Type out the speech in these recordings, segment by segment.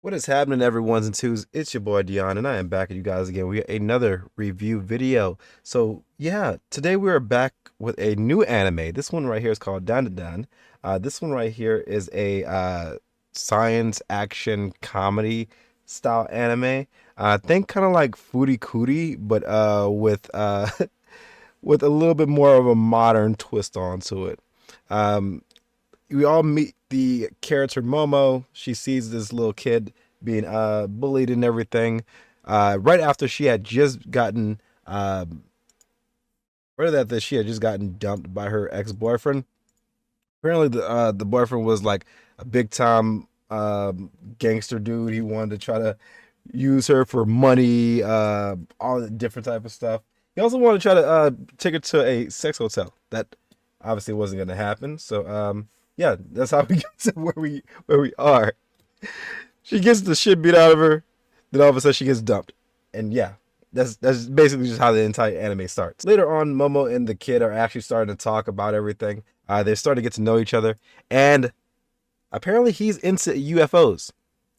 What is happening, everyone's and twos? It's your boy Dion, and I am back at you guys again. We got another review video. So yeah, today we are back with a new anime. This one right here is called Dandadan. This one right here is a science action comedy style anime. Think kind of like Foodie Cootie, but with with a little bit more of a modern twist onto it. Um, we all meet the character Momo. She sees this little kid being bullied and everything. Right after she had just gotten right after she had just gotten dumped by her ex boyfriend. Apparently, the boyfriend was like a big time gangster dude. He wanted to try to use her for money, all the different type of stuff. He also wanted to try to take her to a sex hotel. That obviously wasn't going to happen. So yeah, that's how we get to where we are. She gets the shit beat out of her, then all of a sudden she gets dumped, and yeah, that's basically just how the entire anime starts. Later on, Momo and the kid are actually starting to talk about everything. They're starting to get to know each other, and apparently he's into UFOs,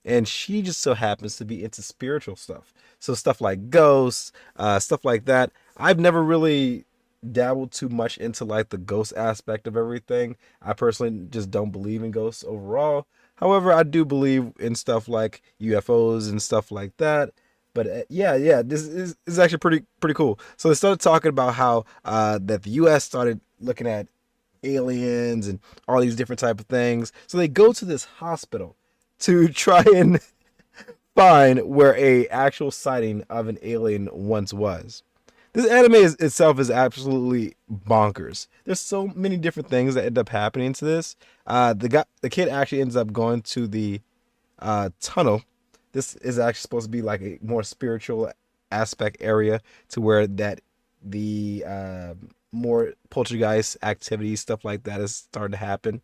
and she just so happens to be into spiritual stuff. So stuff like ghosts, stuff like that. I've never really dabbled too much into like the ghost aspect of everything. I personally just don't believe in ghosts overall. However, I do believe in stuff like UFOs and stuff like that. But yeah, this is actually pretty cool. So they started talking about how that the U.S. started looking at aliens and all these different type of things. So they go to this hospital to try and find where a actual sighting of an alien once was. This anime itself is absolutely bonkers. There's so many different things that end up happening to this. The kid actually ends up going to the tunnel. This is actually supposed to be like a more spiritual aspect area to where that the more poltergeist activity stuff like that is starting to happen.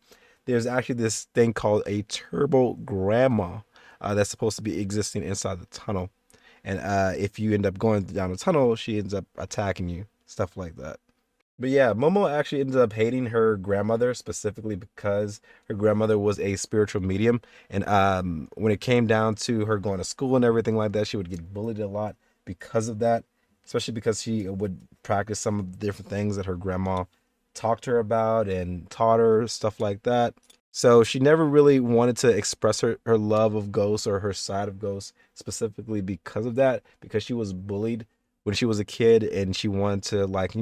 There's actually this thing called a turbo grandma that's supposed to be existing inside the tunnel, and if you end up going down the tunnel, she ends up attacking you, stuff like that. But yeah, Momo actually ended up hating her grandmother specifically because her grandmother was a spiritual medium. And when it came down to her going to school and everything like that, she would get bullied a lot because of that, especially because she would practice some of the different things that her grandma talked to her about and taught her, stuff like that. So she never really wanted to express her love of ghosts or her side of ghosts specifically because of that, because she was bullied when she was a kid and she wanted to, like,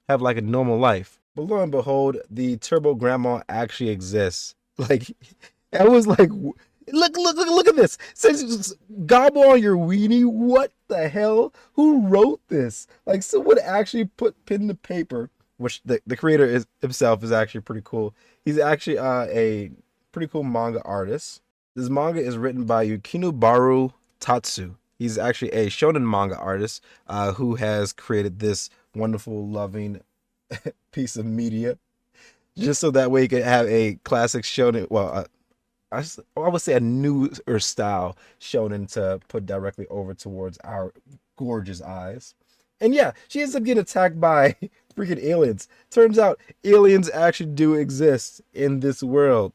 have like a normal life. But lo and behold, the Turbo Grandma actually exists. Like, I was like, look at this. It says gobble on your weenie. What the hell? Who wrote this? Like, someone actually put pen to paper, which the creator is himself is actually pretty cool. He's actually a pretty cool manga artist. This manga is written by Yukinobaru Tatsu. He's actually a shonen manga artist who has created this wonderful, loving piece of media, just so that way you could have a classic shonen. Well, I would say a newer style shonen to put directly over towards our gorgeous eyes. And yeah, she ends up getting attacked by freaking aliens. Turns out aliens actually do exist in this world.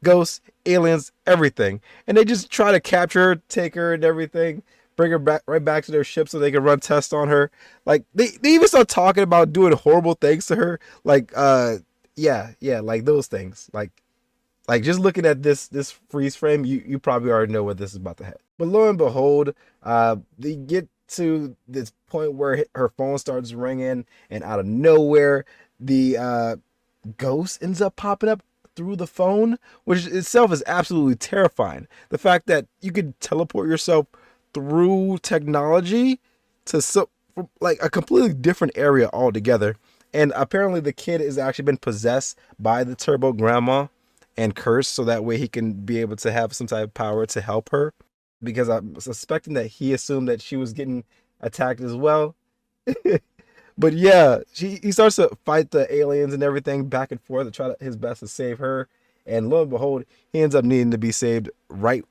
Ghosts, aliens, everything. And they just try to capture her, take her and everything, bring her back right back to their ship so they can run tests on her. Like they even start talking about doing horrible things to her. Like yeah, like those things. Like just looking at this freeze frame, you probably already know what this is about to happen. But lo and behold, they get to this point where her phone starts ringing, and out of nowhere, the ghost ends up popping up through the phone, which itself is absolutely terrifying. The fact that you could teleport yourself through technology to like a completely different area altogether. And apparently the kid has actually been possessed by the Turbo Grandma and cursed so that way he can be able to have some type of power to help her. Because I'm suspecting that he assumed that she was getting attacked as well. But yeah, he starts to fight the aliens and everything back and forth to try his best to save her. And lo and behold, he ends up needing to be saved right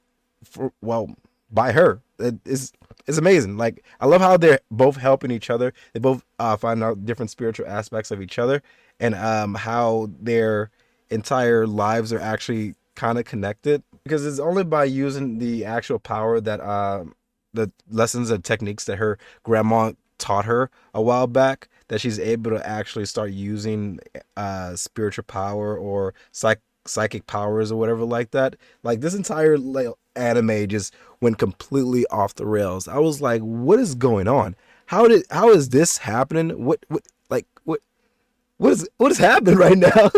for, well, by her. It's amazing. Like, I love how they're both helping each other. They both find out different spiritual aspects of each other, and how their entire lives are actually kind of connected. because it's only by using the actual power that the lessons and techniques that her grandma taught her a while back that she's able to actually start using spiritual power or psychic powers or whatever like that. Like this entire like anime just went completely off the rails. I was like, what is going on? How is this happening? What is happening right now?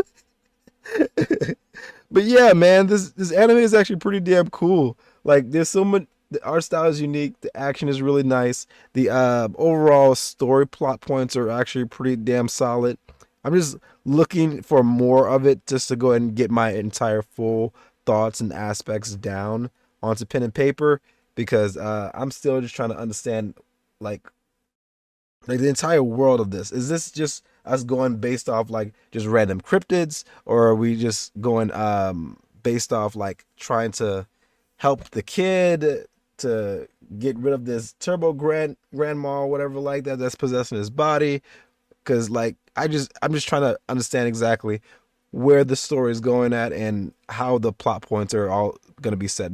But yeah, man, this anime is actually pretty damn cool. Like, there's so much. The art style is unique. The action is really nice. The overall story plot points are actually pretty damn solid. I'm just looking for more of it just to go ahead and get my entire full thoughts and aspects down onto pen and paper because I'm still just trying to understand like like the entire world of this. Is this just us going based off like just random cryptids, or are we just going based off like trying to help the kid to get rid of this turbo grandma or whatever like that that's possessing his body? Because like I'm just trying to understand exactly where the story is going at and how the plot points are all gonna be set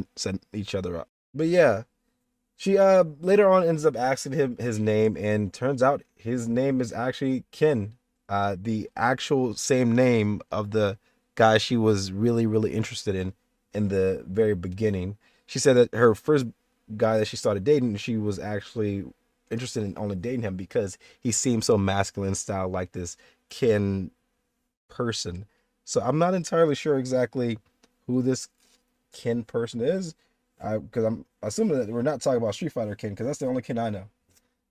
each other up. But yeah, she later on ends up asking him his name, and turns out his name is actually Ken, the actual same name of the guy she was really interested in the very beginning. She said that her first guy that she started dating, she was actually interested in only dating him because he seemed so masculine style, like this Ken person. So I'm not entirely sure exactly who this Ken person is, because I'm assuming that we're not talking about Street Fighter Ken, because that's the only Ken I know.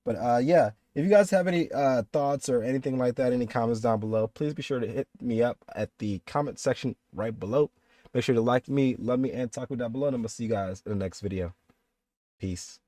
But yeah, if you guys have any thoughts or anything like that, any comments down below, please be sure to hit me up at the comment section right below. Make sure to like me, love me, and talk me down below, and I'm gonna see you guys in the next video. Peace.